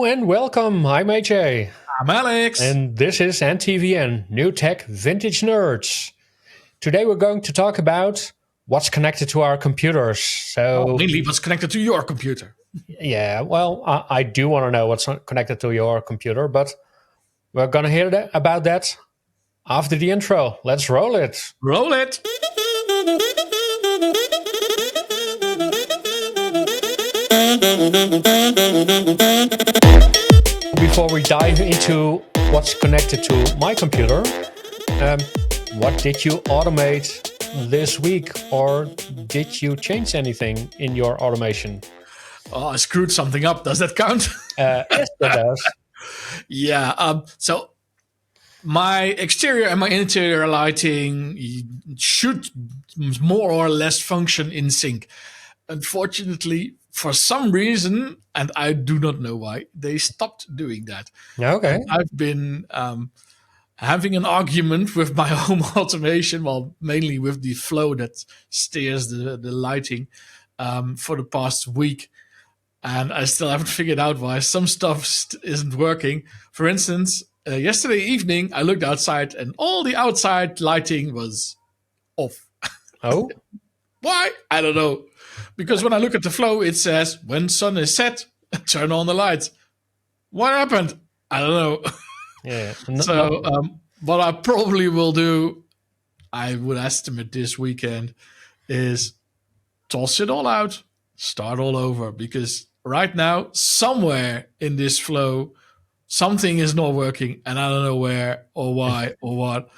and welcome. I'm AJ. I'm Alex. And this is NTVN, New Tech Vintage Nerds. Today we're going to talk about what's connected to our computers. Mainly what's connected to your computer. Yeah, well, I do want to know what's connected to your computer, but we're going to hear about that after the intro. Let's roll it. Roll it. Before we dive into what's connected to my computer, what did you automate this week, or did you change anything in your automation? Oh, I screwed something up. Does that count? Yes, that does. Yeah. So my exterior and my interior lighting should more or less function in sync. Unfortunately, for some reason, and I do not know why, they stopped doing that. Okay. And I've been having an argument with my home automation, well, mainly with the flow that steers the lighting for the past week. And I still haven't figured out why some stuff isn't working. For instance, yesterday evening, I looked outside and all the outside lighting was off. Oh? Why? I don't know. Because when I look at the flow, it says, when sun is set, turn on the lights. What happened? I don't know. Yeah. So what I probably will do, I would estimate this weekend, is toss it all out, start all over. Because right now, somewhere in this flow, something is not working, and I don't know where or why or what.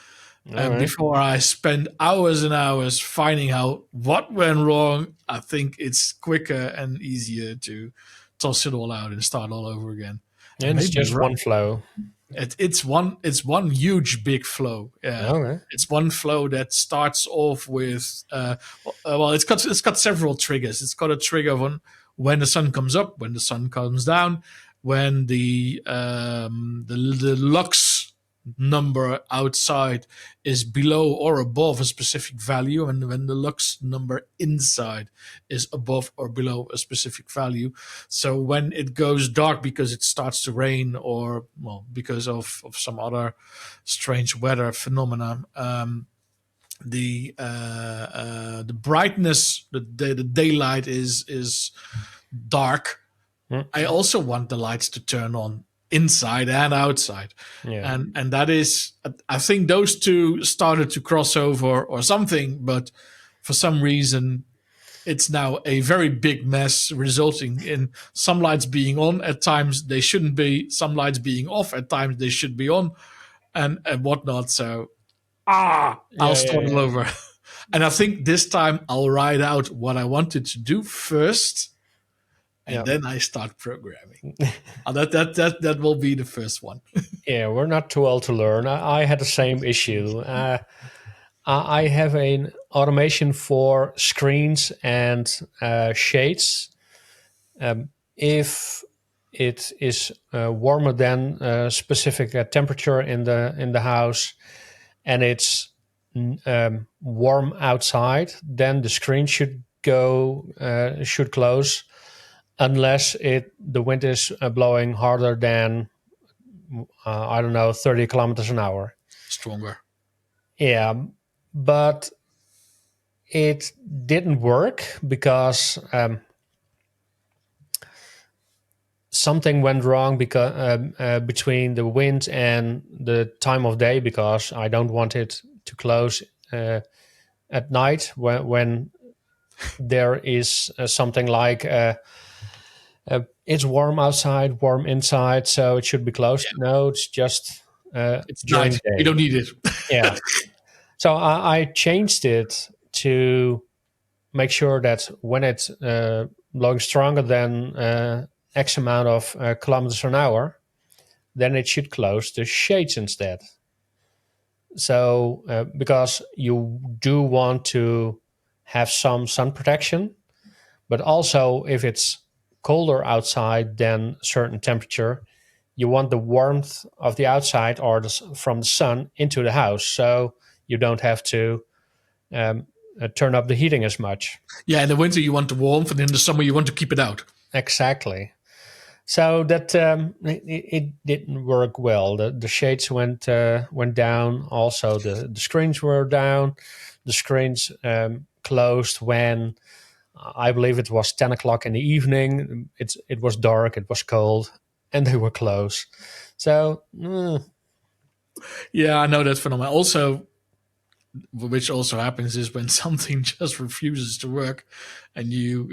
And right. Before I spend hours and hours finding out what went wrong, I think it's quicker and easier to toss it all out and start all over again. And it's just one flow. It's one huge big flow. Yeah. Okay. It's one flow that starts off with well, it's got several triggers. It's got a trigger when the sun comes up, when the sun comes down, when the lux number outside is below or above a specific value, and when the lux number inside is above or below a specific value. So when it goes dark because it starts to rain, or well, because of some other strange weather phenomena, the brightness, the daylight is dark. I also want the lights to turn on inside and outside. Yeah. And that is, I think those two started to cross over or something, but for some reason it's now a very big mess, resulting in some lights being on at times they shouldn't be, some lights being off at times they should be on, and whatnot. So I'll start all over. And I think this time I'll write out what I wanted to do first, and then I start programming. That will be the first one. Yeah, we're not too old to learn. I had the same issue. I have an automation for screens and shades. If it is warmer than a specific temperature in the house, and it's warm outside, then the screen should close, unless the wind is blowing harder than, 30 kilometers an hour. Stronger. Yeah, but it didn't work because something went wrong between the wind and the time of day, because I don't want it to close at night when there is something like it's warm outside, warm inside, so it should be closed. Yeah. No, it's just it's during night. You don't need it. Yeah. So I changed it to make sure that when it's blowing stronger than X amount of kilometers an hour, then it should close the shades instead. So because you do want to have some sun protection, but also if it's colder outside than a certain temperature, you want the warmth of the outside or from the sun into the house, so you don't have to turn up the heating as much. Yeah, in the winter you want the warmth, and in the summer you want to keep it out. Exactly. So that it didn't work well. The shades went down. Also, the screens were down. The screens closed when I believe it was 10 o'clock in the evening. It was dark. It was cold, and they were closed. So Yeah, I know that phenomenon. Also, which also happens is when something just refuses to work, and you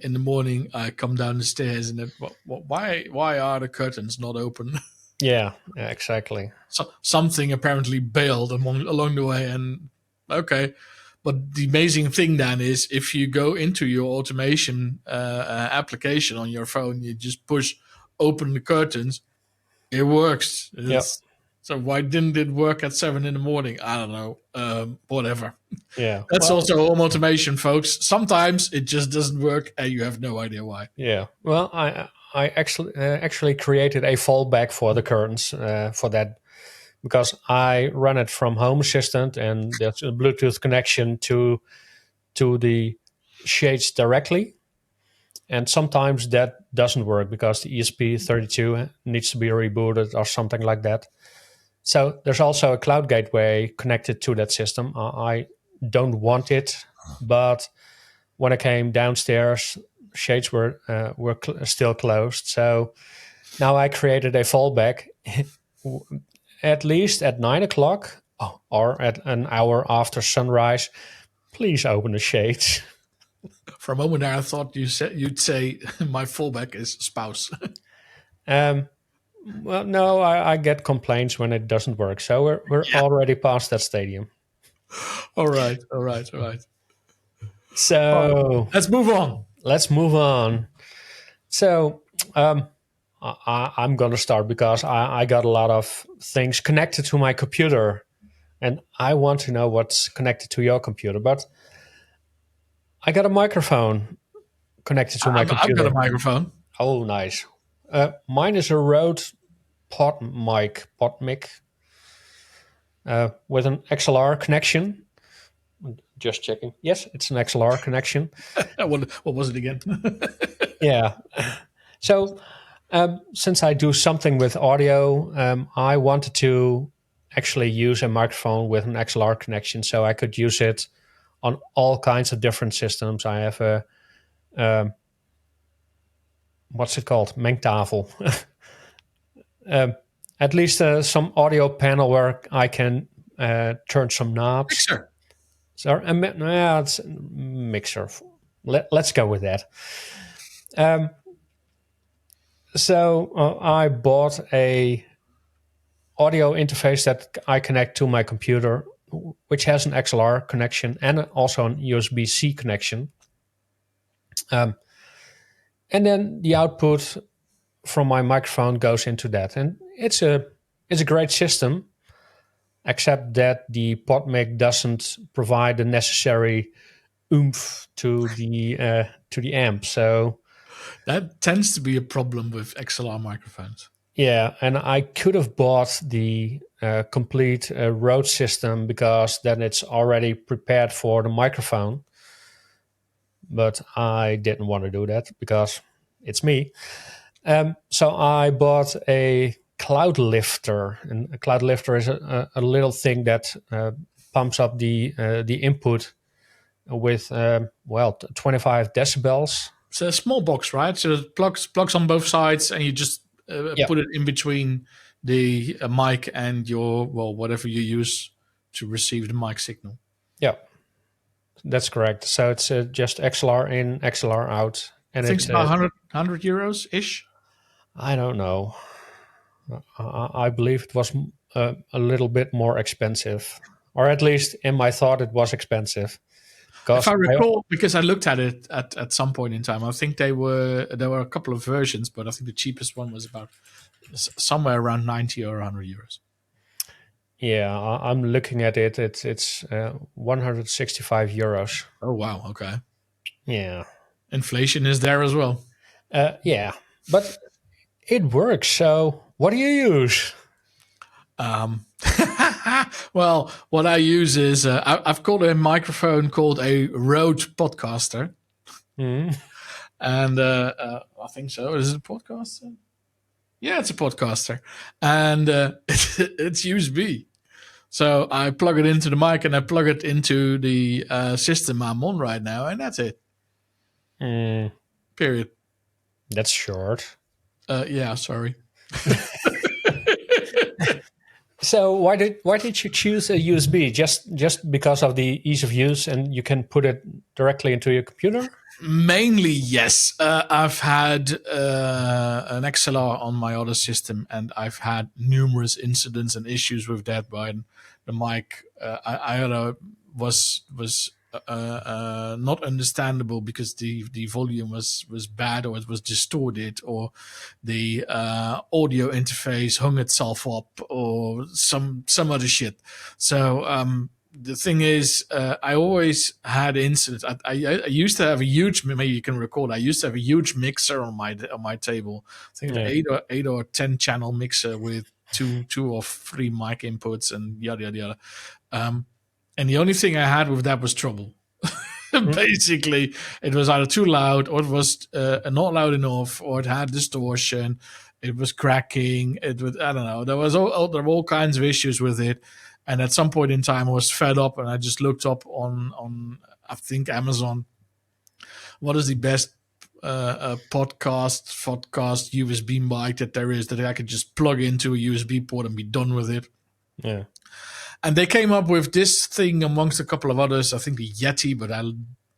in the morning I come down the stairs and why are the curtains not open? yeah, exactly. So, something apparently bailed along the way, and okay. But the amazing thing then is if you go into your automation application on your phone, you just push open the curtains, it works. Yep. So why didn't it work at 7 in the morning? I don't know. Whatever. Yeah. That's Well. also home automation, folks. Sometimes it just doesn't work, and you have no idea why. Yeah. Well, I actually created a fallback for the curtains for that because I run it from Home Assistant and there's a Bluetooth connection to the shades directly. And sometimes that doesn't work because the ESP32 needs to be rebooted or something like that. So there's also a cloud gateway connected to that system. I don't want it, but when I came downstairs, shades were still closed. So now I created a fallback, at least at 9 o'clock or at an hour after sunrise. Please open the shades. For a moment there, I thought you'd say my fallback is spouse. Um, well, no, I get complaints when it doesn't work. So we're Yeah. already past that stadium. All right. All right. All right. So Let's move on. let's move on. So I'm going to start because I got a lot of things connected to my computer, and I want to know what's connected to your computer. But I got a microphone connected to my I've got a computer. microphone. Oh, nice. Mine is a Rode PodMic with an XLR connection. Just checking. Yes, it's an XLR connection. What was it again? Yeah. So since I do something with audio, I wanted to actually use a microphone with an XLR connection so I could use it on all kinds of different systems. I have a, what's it called? Mengtafel. um, at least some audio panel where I can turn some knobs. Mixer. So, yeah, it's a mixer. Let's go with that. So I bought a audio interface that I connect to my computer, which has an XLR connection and also an USB-C connection. And then the output from my microphone goes into that, and it's a great system, except that the PodMic doesn't provide the necessary oomph to the amp. So That tends to be a problem with XLR microphones. yeah, and I could have bought the complete Rode system because then it's already prepared for the microphone. But I didn't want to do that because it's me. So I bought a Cloudlifter, and a Cloudlifter is a little thing that pumps up the input with 25 decibels. It's a small box, right? So it plugs on both sides, and you just Yeah, put it in between the mic and your whatever you use to receive the mic signal. yeah, that's correct. So it's just XLR in, XLR out, I and think it's it. about 100 euros ish. I don't know. I believe it was a little bit more expensive, or at least in my thought it was expensive. If Because I recall, because I looked at it at some point in time, I think there were a couple of versions, but I think the cheapest one was about somewhere around 90 or 100 euros. yeah, I'm looking at it. It's 165 euros. Oh wow, okay. Yeah, Inflation is there as well. yeah, but it works. So what do you use? Um, well, what I use is I've got a microphone called a Rode Podcaster. Hmm. and I think so. Is it a podcaster? Yeah, it's a podcaster, and it's USB. So I plug it into the mic and I plug it into the system I'm on right now, and that's it. Mm, Period. that's short. Yeah, sorry. So why did you choose a USB? Just because of the ease of use, and you can put it directly into your computer. Mainly, yes. I've had an XLR on my other system, and I've had numerous incidents and issues with that. By the mic, I don't know, was not understandable because the volume was bad, or it was distorted, or the audio interface hung itself up, or some other shit. So the thing is, I always had incidents. I used to have a huge, maybe you can recall, I used to have a huge mixer on my table. I think an Yeah. eight or 10 channel mixer with two or three mic inputs and yada yada yada. And the only thing I had with that was trouble. Mm. Basically, it was either too loud, or it was not loud enough, or it had distortion. It was cracking. It was, I don't know. There were all kinds of issues with it. And at some point in time, I was fed up, and I just looked up on I think Amazon, what is the best podcast USB mic that there is that I could just plug into a USB port and be done with it. Yeah. And they came up with this thing amongst a couple of others. I think the Yeti, but I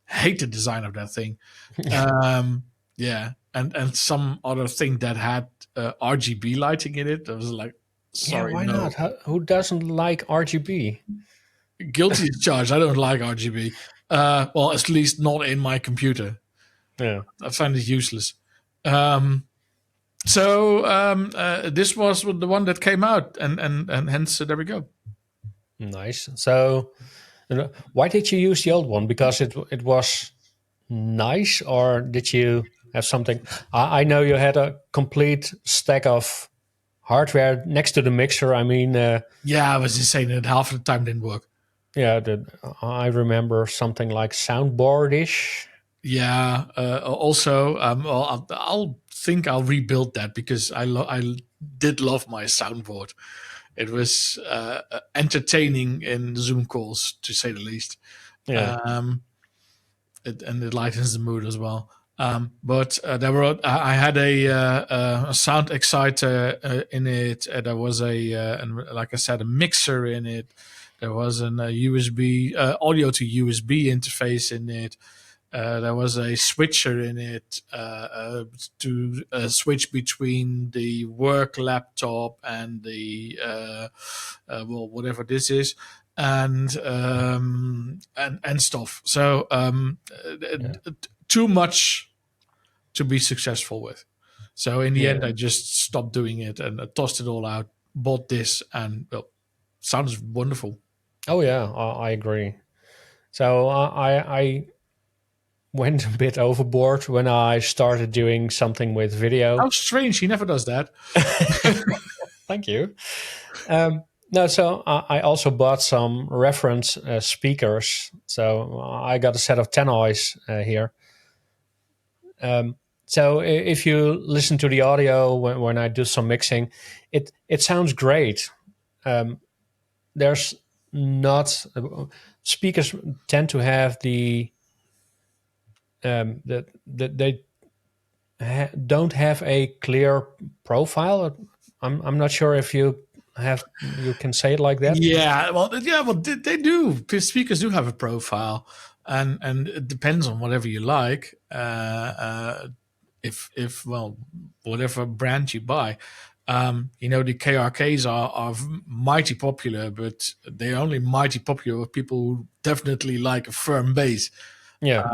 hate the design of that thing. Yeah, and some other thing that had RGB lighting in it. I was like, Yeah. sorry, Why no. not? Who doesn't like RGB? Guilty as charged. I don't like RGB. Well, at least not in my computer. Yeah. I find it useless. This was the one that came out, and hence there we go. Nice. So, why did you use the old one? Because it was nice, or did you have something? I know you had a complete stack of hardware next to the mixer. I mean, Yeah, I was just saying that half of the time didn't work. yeah, I remember something like soundboard-ish. Yeah. Also, well, I'll think I'll rebuild that because I did love my soundboard. It was entertaining in Zoom calls, to say the least. Yeah, Um, and it lightens the mood as well. But there were I had a sound exciter in it. There was and like I said, a mixer in it. There was an USB audio to USB interface in it. There was a switcher in it to switch between the work laptop and the well, whatever this is, and stuff. So yeah, too much to be successful with. So in the end, yeah. I just stopped doing it and I tossed it all out. Bought this, and well, sounds wonderful. Oh yeah, I agree. So I went a bit overboard when I started doing something with How video. strange! He never does that. Thank you. No, so I also bought some reference speakers. So I got a set of Tenoys here. So if you listen to the audio when I do some mixing, it sounds great. There's not speakers tend to have they don't have a clear profile. I'm not sure if you can say it like that. Yeah, well, they do. Speakers do have a profile, and it depends on whatever you like. If well, whatever brand you buy, the KRKs are mighty popular, but they're only mighty popular with people who definitely like a firm bass. Yeah,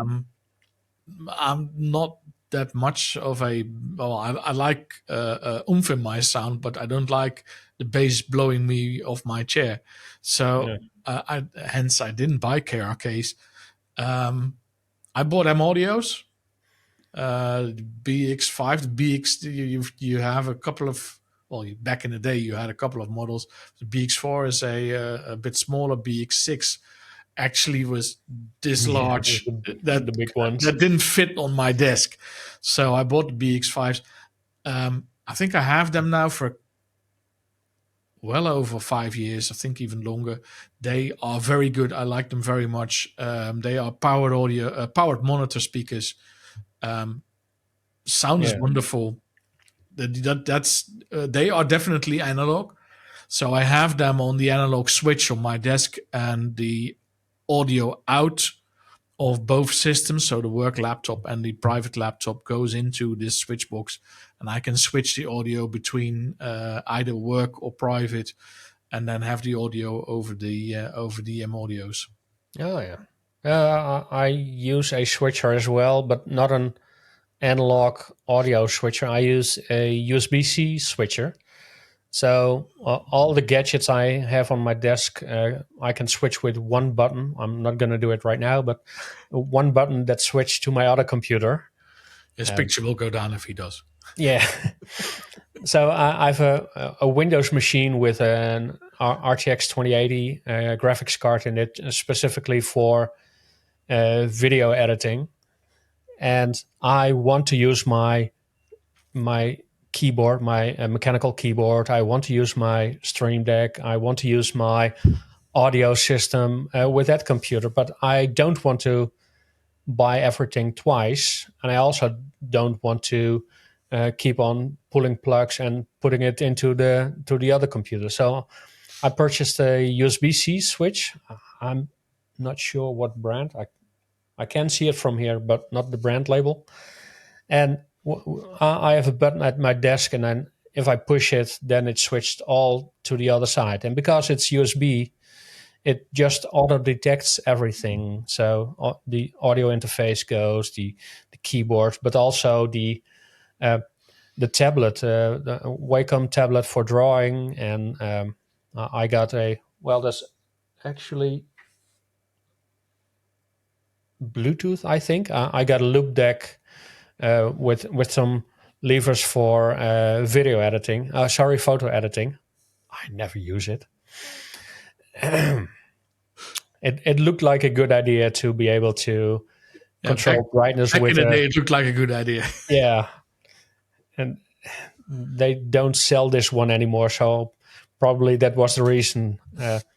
I'm not that much of a well. I like oomph in my sound, but I don't like the bass blowing me off my chair. So yeah, hence I didn't buy KRKs. I bought M Audios, BX5, the BX. You have a couple of back in the day you had a couple of models. The BX4 is a bit smaller. BX6 actually was this Yeah, large the that big ones. that didn't fit on my desk. So I bought the BX5s. I think I have them now for well over 5 years. I think even longer. They are very good. I like them very much. They are powered audio, powered monitor speakers. Sound is Yeah. wonderful. They are definitely analog. So I have them on the analog switch on my desk, and the audio out of both systems, so the work laptop and the private laptop, goes into this switch box, and I can switch the audio between either work or private, and then have the audio over the audios. Oh yeah. I use a switcher as well, but not an analog audio switcher. I use a USB-C switcher. So all the gadgets I have on my desk, I can switch with one button. I'm not going to do it right now, but one button that switched to my other computer. His Um, picture will go down if he does. yeah. So I have a Windows machine with an RTX 2080 graphics card in it, specifically for video editing, and I want to use my keyboard, my mechanical keyboard. I want to use my Stream Deck. I want to use my audio system with that computer, but I don't want to buy everything twice, and I also don't want to keep on pulling plugs and putting it into the other computer. So I purchased a USB-C switch. I'm not sure what brand. I can see it from here, but not the brand label. And I have a button at my desk, and then if I push it, then it switched all to the other side. And because it's USB, it just auto detects everything. So the audio interface goes, the keyboard, but also the tablet, the Wacom tablet for drawing. And I got there's actually Bluetooth, I think. I got a Loopdeck with some levers for video editing. Photo editing. I never use it. It looked like a good idea to be able to control brightness back with in the day, it looked like a good idea. yeah, and they don't sell this one anymore, so probably that was the reason.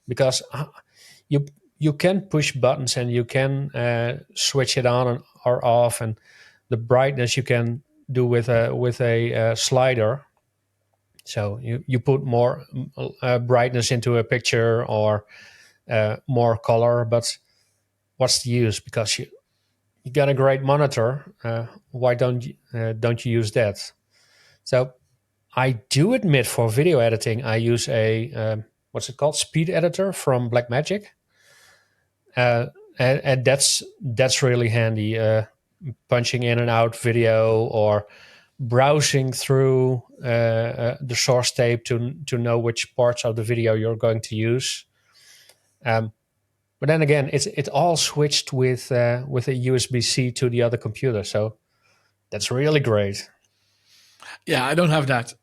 Because you you can push buttons and you can switch it on or off, and the brightness you can do with a slider. So you put more brightness into a picture or more color, but what's the use? Because you got a great monitor. Why don't you use that? So I do admit for video editing, I use a what's it called, speed editor from Blackmagic, and that's really handy. Punching in and out video or browsing through the source tape to know which parts of the video you're going to use. But then again, it all switched with a USB-C to the other computer, so that's really great. Yeah, I don't have that.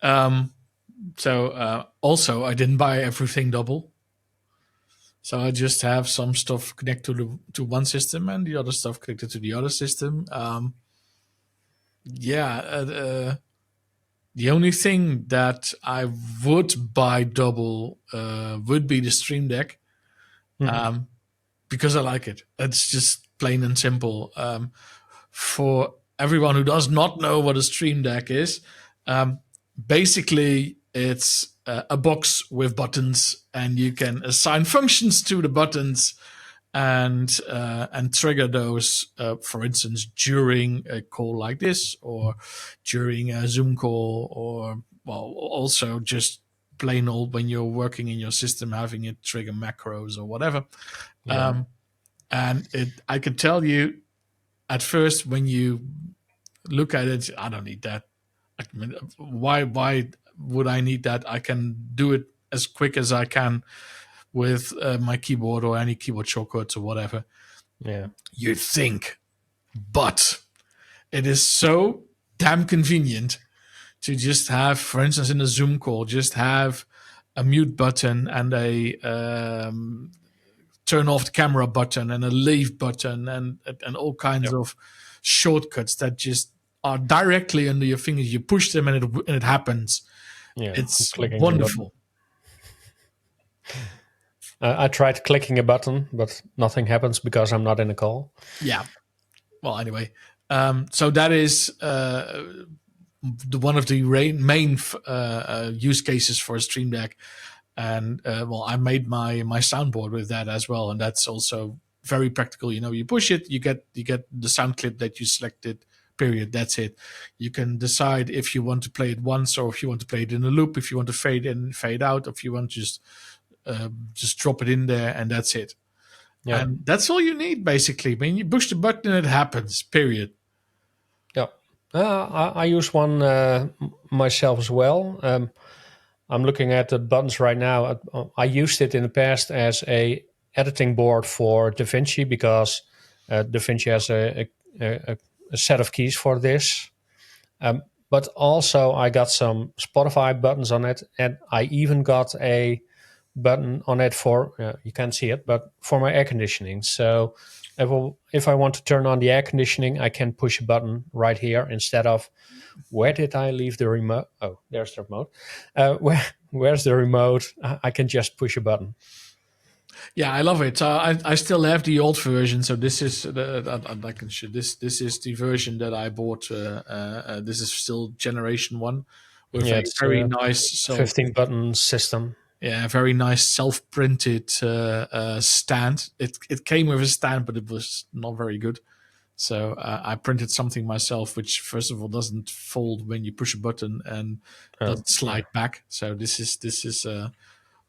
So also, I didn't buy everything double. So I just have some stuff connected to one system and the other stuff connected to the other system. The only thing that I would buy double would be the Stream Deck, Mhm. because I like it. It's just plain and simple. For everyone who does not know what a Stream Deck is, basically it's a box with buttons, and you can assign functions to the buttons and trigger those, for instance, during a call like this, or during a Zoom call, or well, also just plain old when you're working in your system, having it trigger macros or whatever. Yeah. And I can tell you, at first when you look at it, I don't need that. I mean, why would I need that? I can do it as quick as I can with my keyboard or any keyboard shortcuts or whatever. Yeah. You think, but it is so damn convenient to just have, for instance, in a Zoom call, just have a mute button and a turn off the camera button and a leave button and all kinds of shortcuts that just are directly under your fingers. You push them and it happens. Yeah, I'm It's clicking a button. wonderful. I tried clicking a button, but nothing happens because I'm not in a call. Yeah. Well, anyway, so that is one of the main use cases for a Stream Deck, and I made my soundboard with that as well, and that's also very practical. You push it, you get the sound clip that you selected. Period. That's it. You can decide if you want to play it once or if you want to play it in a loop. If you want to fade in, fade out, or if you want to just drop it in there, and that's it. Yeah. And that's all you need, basically. I mean, you push the button and it happens. Period. Yeah. I use one myself as well. I'm looking at the buttons right now. I used it in the past as a editing board for DaVinci because DaVinci has a set of keys for this. But also I got some Spotify buttons on it, and I even got a button on it for, you can't see it, but for my air conditioning. So if I want to turn on the air conditioning, I can push a button right here instead of, where did I leave the remote? Oh, there's the remote. Where's the remote? I can just push a button. Yeah, I love it. I still have the old version, so this is I can show this. This is the version that I bought. This is still generation 1 with a It's very nice 15 button system. Yeah, very nice self-printed stand. It came with a stand, but it was not very good. So I printed something myself, which first of all doesn't fold when you push a button and doesn't slide back. So this is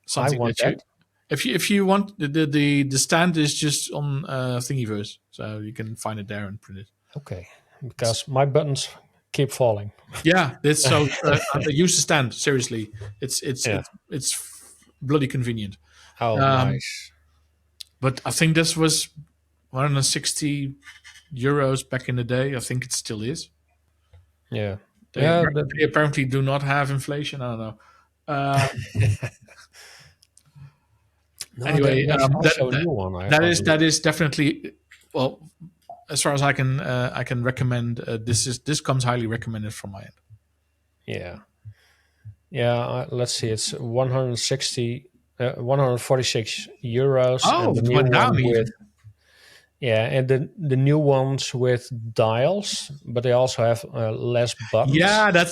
something want that you, if you want the stand is just on Thingiverse, so you can find it there and print it. Okay, because my buttons keep falling. Yeah, it's so use the stand seriously. It's bloody convenient. Oh, nice. But I think this was 160 euros back in the day. I think it still is. Yeah. They apparently do not have inflation. I don't know. Anyway, that is definitely, well, as far as I can recommend. This comes highly recommended from my end. Yeah. Let's see. It's 146 euros. Oh, and the it new went down one even. with, and the new ones with dials, but they also have less buttons. Yeah,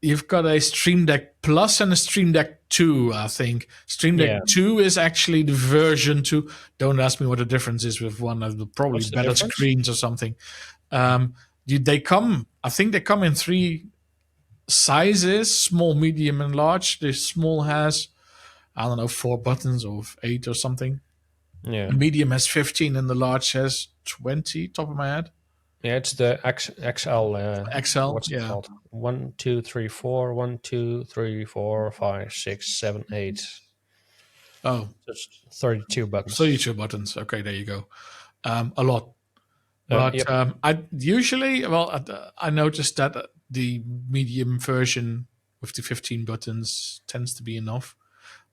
you've got a Stream Deck Plus and a Stream Deck 2, I think. Stream Deck 2 is actually the version 2. Don't ask me what the difference is with one of the probably better screens or something. They come in 3 sizes, small, medium, and large. The small has, I don't know, 4 buttons or 8 or something. Yeah. The medium has 15 and the large has 20, top of my head. Yeah, it's the XL. XL, what's it called? 1, 2, 3, 4. 1, 2, 3, 4, 5, 6, 7, 8. Oh, just 32 buttons. 32 buttons. Okay, there you go. A lot. But I usually, I noticed that the medium version with the 15 buttons tends to be enough.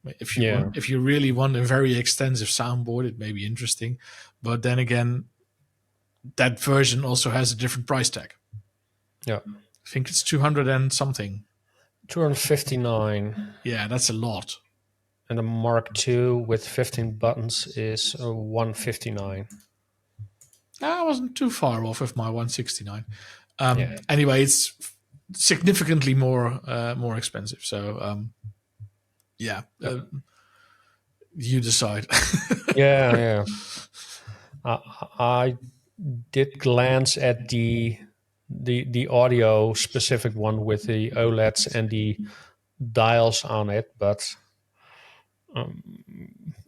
If you really want a very extensive soundboard, it may be interesting. But then again, that version also has a different price tag. Yeah. I think it's 200 and something. 259. Yeah, that's a lot. And the Mark II with 15 buttons is 159. I wasn't too far off with my 169. Anyway, it's significantly more expensive. So, you decide. Yeah. I did glance at the audio specific one with the OLEDs and the dials on it, but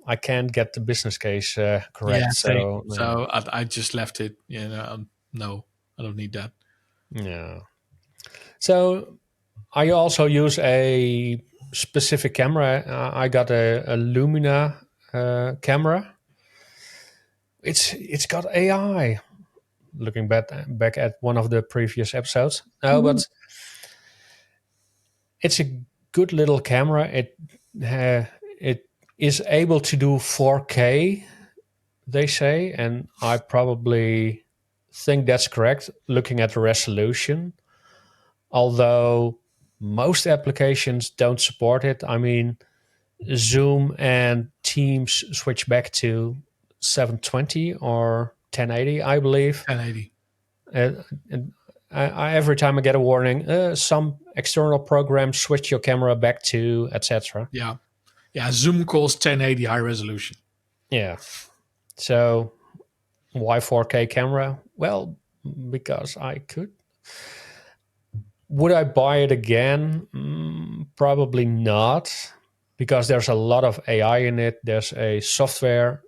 I can't get the business case correct. Yeah, so I just left it. No, I don't need that. Yeah. So I also use a specific camera. I got a Lumina camera. It's got AI. Looking back at one of the previous episodes. No, but it's a good little camera. It is able to do 4K, they say, and I probably think that's correct looking at the resolution. Although most applications don't support it. I mean, Zoom and Teams switch back to 720 or 1080, I believe. 1080. And every time I get a warning, some external program switch your camera back to, etc. Yeah. Yeah. Zoom calls 1080 high resolution. Yeah. So why 4K camera? Well, because I could. Would I buy it again? Probably not, because there's a lot of AI in it. There's a software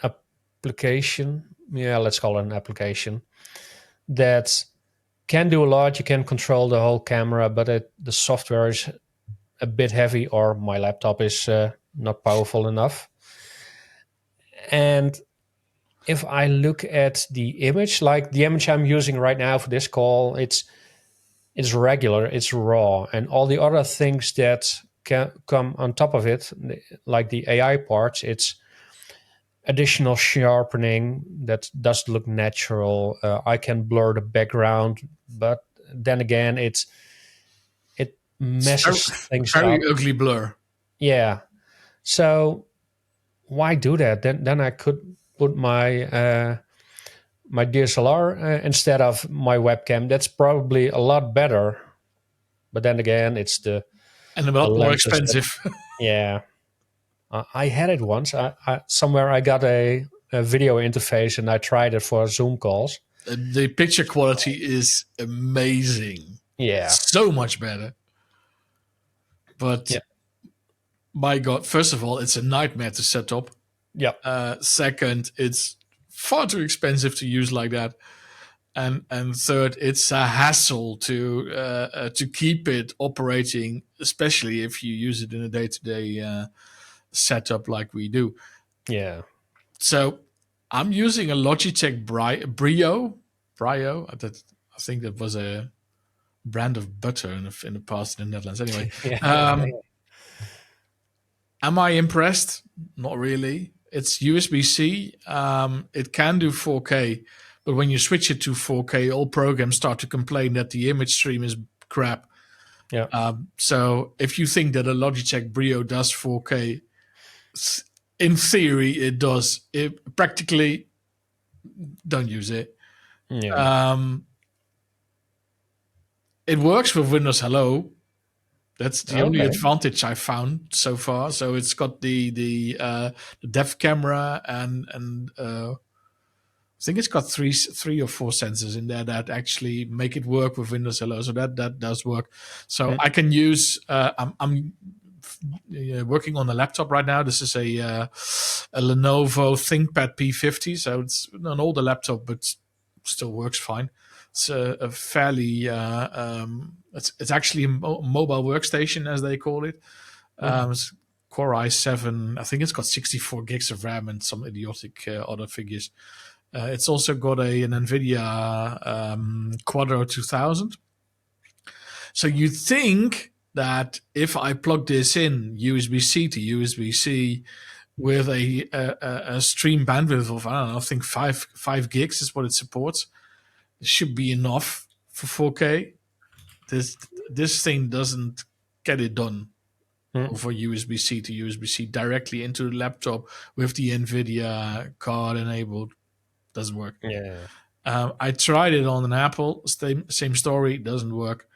application. Yeah, let's call it an application that can do a lot. You can control the whole camera, but the software is a bit heavy, or my laptop is not powerful enough. And if I look at the image, like the image I'm using right now for this call, it's regular, it's raw, and all the other things that can come on top of it, like the AI parts, it's additional sharpening that does look natural. I can blur the background, but then again, it It's very, messes things very up. ugly blur. Yeah. So why do that? Then I could put my DSLR instead of my webcam. That's probably a lot better. But then again, it's And a the lot more lenses that, expensive. yeah. I had it once. Somewhere I got a video interface and I tried it for Zoom calls. The picture quality is amazing. Yeah. So much better. But Yeah. my God, first of all, it's a nightmare to set up. Yeah. Second, it's far too expensive to use like that. And third, it's a hassle to keep it operating, especially if you use it in a day-to-day setup like we do. Yeah. So I'm using a Logitech Brio. I think that was a brand of butter in the past in the Netherlands. Anyway, Yeah. am I impressed? Not really. It's USB-C. It can do 4K, but when you switch it to 4K, all programs start to complain that the image stream is crap. Yeah. So if you think that a Logitech Brio does 4K, in theory it does. It practically don't use it. Yeah. Um, it works with Windows Hello. That's the only Okay. advantage I found so far. So it's got the depth camera and I think it's got three or four sensors in there that actually make it work with Windows Hello. So that does work. So I can use. I'm working on a laptop right now. This is a Lenovo ThinkPad P50. So it's an older laptop, but still works fine. It's a fairly. It's actually a mobile workstation, as they call it. It's Core i7. I think it's got 64 gigs of RAM and some idiotic other figures. It's also got an NVIDIA Quadro 2000. So you think that if I plug this in USB-C to USB-C with a stream bandwidth of, I don't know, I think 5 gigs is what it supports, it should be enough for 4K. This thing doesn't get it done over USB-C to USB-C directly into the laptop with the NVIDIA card enabled. Doesn't work. Yeah. I tried it on an Apple. Same story. Doesn't work.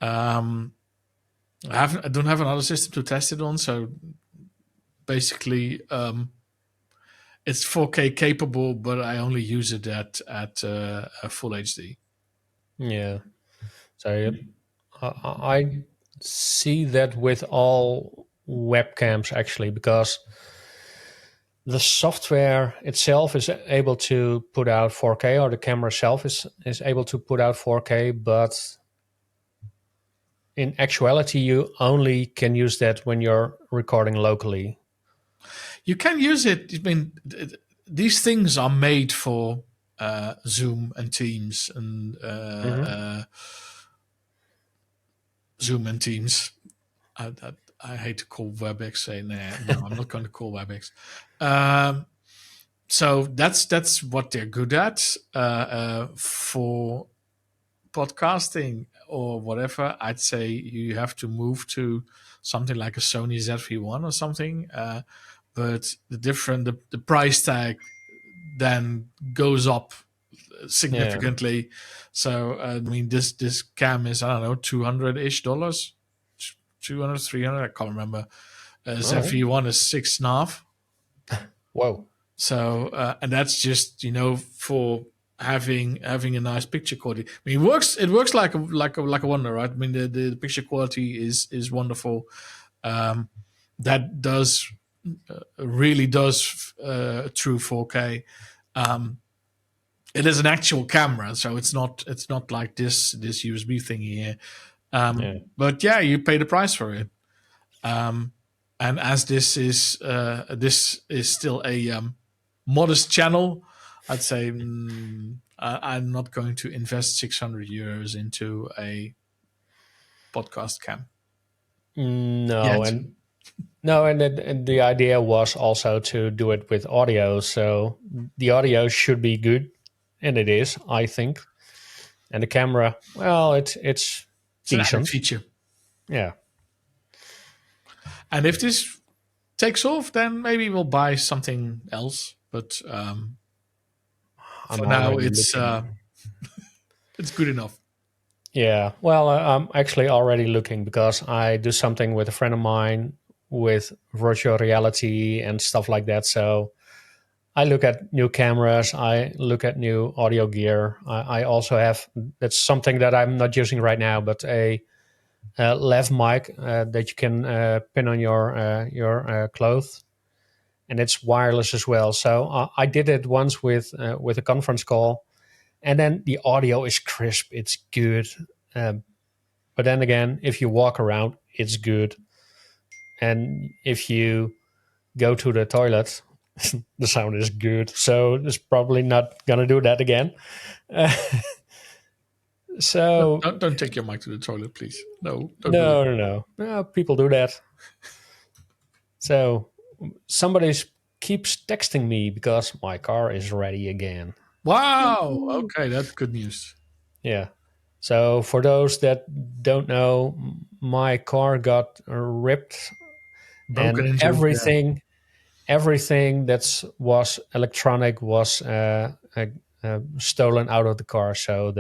I don't have another system to test it on. So basically, it's 4K capable, but I only use it at a full HD. Yeah. So I see that with all webcams actually, because the software itself is able to put out 4K, or the camera itself is able to put out 4K, but in actuality, you only can use that when you're recording locally. You can use it. I mean, these things are made for Zoom and Teams and Mm-hmm. Zoom and Teams. I hate to call WebEx. Say no, I'm not going to call WebEx. So that's what they're good at for podcasting or whatever. I'd say you have to move to something like a Sony ZV-1 or something. But the price tag then goes up Yeah. significantly. So I mean, this cam is, I don't know, $200-ish, 200, 300. I can't remember. All right. ZV-1 is 6.5. Whoa. So and that's just for having a nice picture quality. I mean, it works like a wonder, right? I mean, the picture quality is wonderful. That does really does true 4K. It is an actual camera, so it's not like this USB thingy here. Yeah. But yeah, you pay the price for it. And as this is still a modest channel, I'd say I'm not going to invest 600 euros into a podcast cam No, yet. and no, and the idea was also to do it with audio, so the audio should be good, and it is, I think. And the camera, well, it's It's an added decent. feature. Yeah, And if this takes off, then maybe we'll buy something else. But I'm for now, already it's looking. it's good enough. Yeah, well, I'm actually already looking because I do something with a friend of mine with virtual reality and stuff like that. So I look at new cameras. I look at new audio gear. I also have, that's something that I'm not using right now, but a lav mic that you can pin on your clothes, and it's wireless as well. So I did it once with a conference call, and then the audio is crisp. It's good. Um, but then again, if you walk around, it's good. And if you go to the toilet, the sound is good. So it's probably not gonna do that again. Uh, so Don't take your mic to the toilet, please. No, don't do it. no, no, no, no. People do that. So somebody keeps texting me because my car is ready again. Wow. Okay, that's good news. Yeah. So for those that don't know, my car got ripped, Broken and into, yeah. everything that was electronic was stolen out of the car. So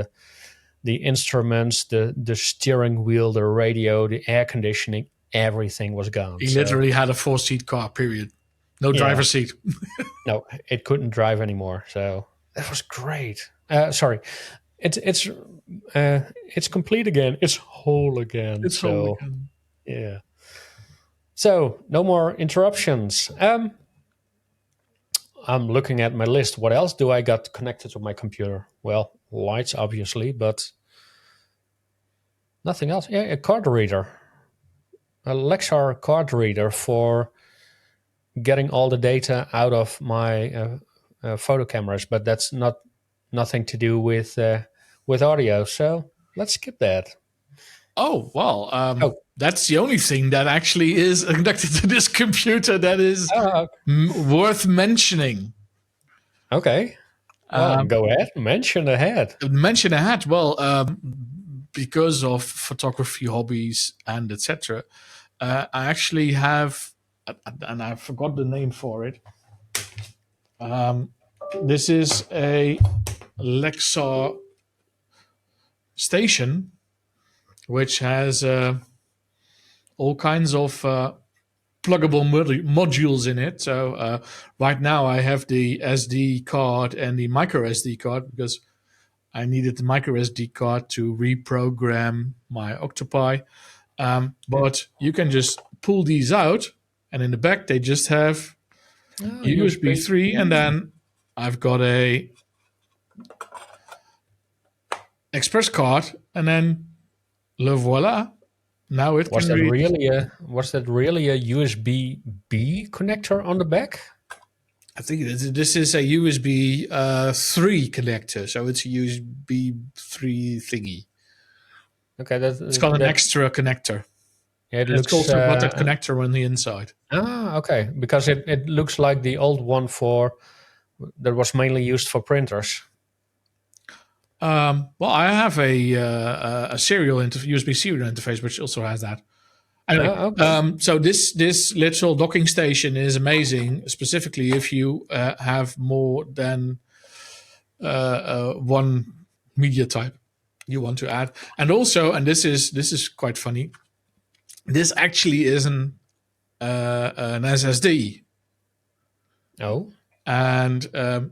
the instruments, the steering wheel, the radio, the air conditioning, everything was gone. He So literally had a 4-seat car. Period. No yeah, driver's seat. no, it couldn't drive anymore. So that was great. Sorry, it's it's complete again. It's whole again. It's whole So again. yeah. So no more interruptions. I'm looking at my list. What else do I got connected to my computer? Well, lights, obviously, but nothing else. Yeah, a card reader, a Lexar card reader for getting all the data out of my photo cameras, but that's nothing to do with audio. So let's skip that. Oh well, Oh, that's the only thing that actually is connected to this computer that is uh, worth mentioning. okay. Well, Um, go ahead. Mention ahead. mention ahead. Well, because of photography hobbies and etc., I actually have, and I forgot the name for it. This is a Lexar station which has all kinds of pluggable modules in it. So right now I have the SD card and the micro SD card because I needed the micro SD card to reprogram my Octopi. But you can just pull these out, and in the back they just have Oh, USB USB. 3, and then I've got a express card, and then le voila. Now it can read. Was that really a USB B connector on the back? I think this is a USB 3 connector, so it's a USB 3 thingy. Okay, It's got an that extra connector. Yeah, it It's looks. also got that connector on the inside. Okay, because it looks like the old one that was mainly used for printers. Well, I have a serial USB serial interface, which also has that. Anyway, Okay. so this little docking station is amazing, specifically if you have more than one media type you want to add. And also, and this is quite funny. This actually is an SSD, Oh. and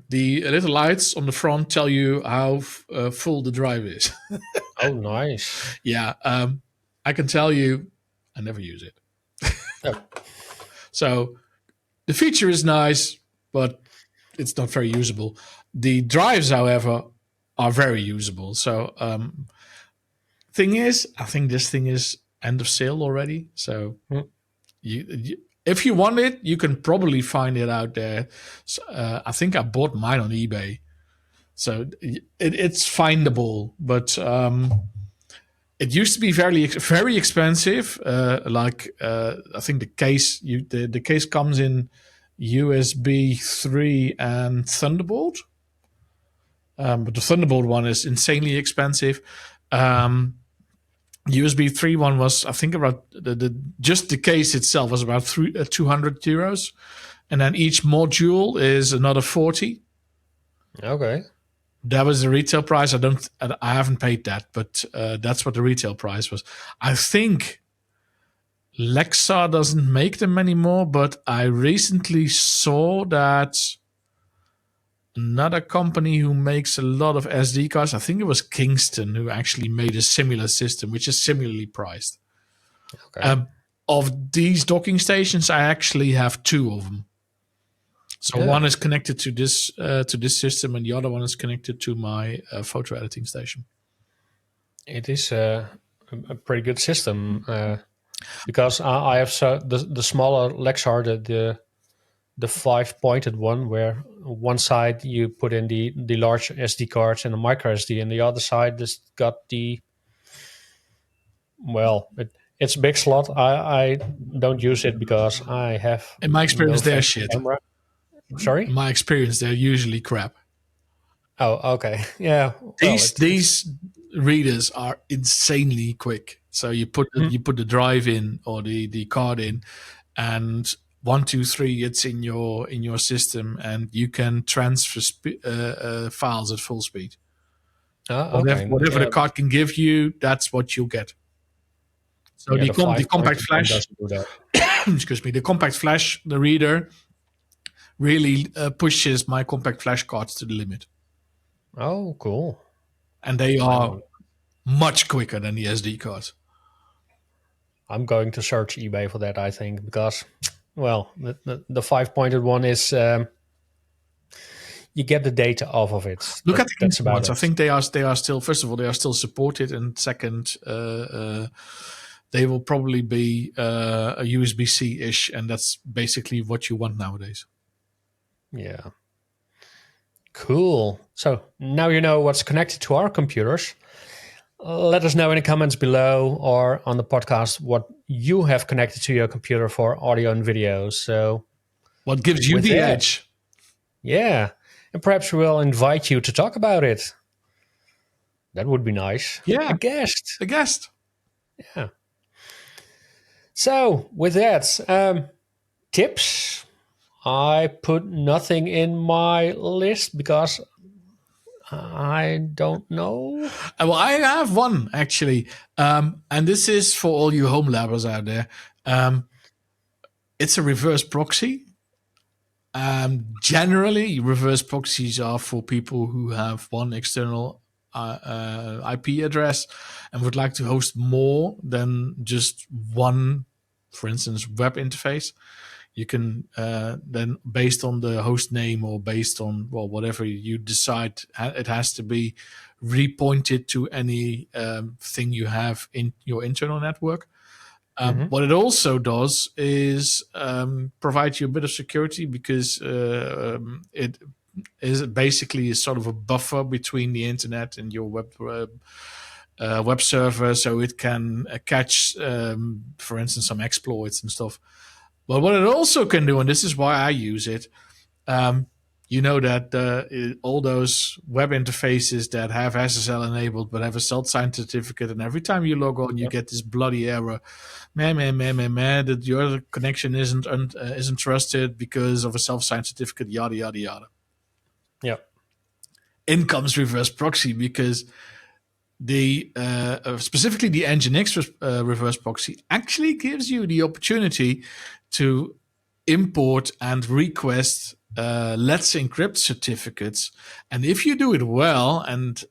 the little lights on the front tell you how full the drive is. Oh, nice. Yeah, I can tell you, I never use it. Oh. So the feature is nice, but it's not very usable. The drives, however, are very usable. So thing is, I think this thing is end of sale already. So Hmm. if you want it, you can probably find it out there. So, I think I bought mine on eBay, so it's findable. But it used to be very expensive. I think the case the case comes in USB 3 and Thunderbolt. But the Thunderbolt one is insanely expensive. USB 3 one was, I think, about just the case itself was about 200 euros, and then each module is another 40. Okay. That was the retail price. I haven't paid that, but that's what the retail price was. I think Lexar doesn't make them anymore, but I recently saw that another company who makes a lot of SD cards, I think it was Kingston, who actually made a similar system, which is similarly priced. Okay. Of these docking stations, I actually have two of them. So Yeah. one is connected to this system, and the other one is connected to my photo editing station. It is a pretty good system because I have the smaller Lexar, the 5-pointed one, where one side you put in the large SD cards and a micro SD, and the other side has got it's a big slot. I don't use it because I have In my no experience, they're fancy shit. camera. In Sorry. my experience, they're usually crap. Oh, okay. Yeah. Well, These readers are insanely quick. So you put the drive in or the card in, and 1, 2, 3, it's in your system, and you can transfer files at full speed. okay. Whatever the Yeah. card can give you, that's what you'll get. So Yeah. the The the compact 5-pointed one flash, doesn't do that. excuse me, the compact flash, the reader really pushes my compact flash cards to the limit, Oh, cool. and they are I'm much quicker than the SD cards. I'm going to search eBay for that. I think because, well, the 5-pointed one is you get the data off of it. Look at the That's Kingston about ones. I it. think they are still. First of all, they are still supported, and second, they will probably be a USB C ish, and that's basically what you want nowadays. Yeah. Cool. So now you know what's connected to our computers. Let us know in the comments below or on the podcast what you have connected to your computer for audio and video. So What gives you with the that, edge? yeah, and perhaps we'll invite you to talk about it. That would be nice. Yeah, A guest. a guest. Yeah. So with that, tips. I put nothing in my list because I don't know. Well, I have one actually, and this is for all you home labbers out there. It's a reverse proxy. Generally, reverse proxies are for people who have one external IP address and would like to host more than just one, for instance, web interface. You can then, based on the host name or based on whatever you decide, it has to be repointed to any thing you have in your internal network. What it also does is provide you a bit of security because it is basically a sort of a buffer between the internet and your web web server so it can catch, for instance, some exploits and stuff. But what it also can do, and this is why I use it, you know that all those web interfaces that have SSL enabled but have a self-signed certificate, and every time you log on, you get this bloody error, that your connection isn't trusted because of a self-signed certificate, yada yada yada. Yeah. In comes Reverse Proxy, because the specifically the Nginx Reverse Proxy actually gives you the opportunity to import and request Let's Encrypt certificates. And if you do it well, and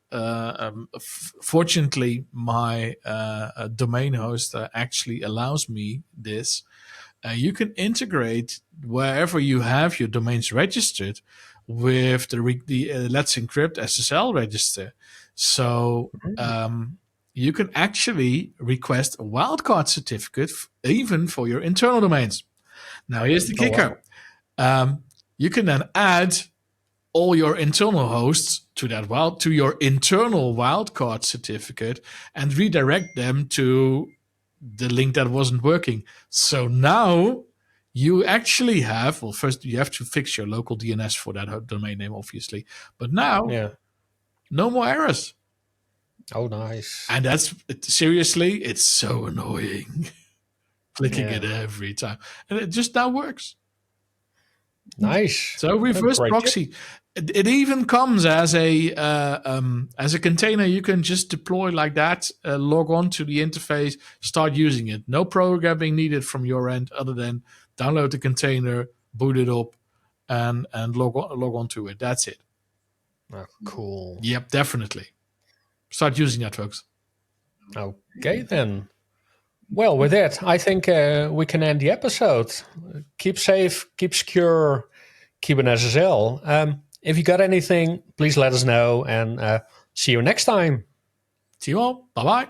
fortunately my domain host actually allows me this, you can integrate wherever you have your domains registered with the Let's Encrypt SSL register. So you can actually request a wildcard certificate even for your internal domains. Now, here's the kicker. Wow. You can then add all your internal hosts to your internal wildcard certificate and redirect them to the link that wasn't working. So now you actually have, well, first you have to fix your local DNS for that domain name, obviously. But now, no more errors. Oh, nice. And that's, seriously, it's so annoying. Clicking it every time. And it just now works. Nice. So Reverse Proxy, it even comes as a container you can just deploy like that, log on to the interface, start using it. No programming needed from your end other than download the container, boot it up, and log on to it. That's it. Oh, cool. Yep, definitely. Start using that, folks. Okay, then. Well, with that, I think we can end the episode. Keep safe, keep secure, keep an SSL. If you got anything, please let us know, and see you next time. See you all. Bye-bye.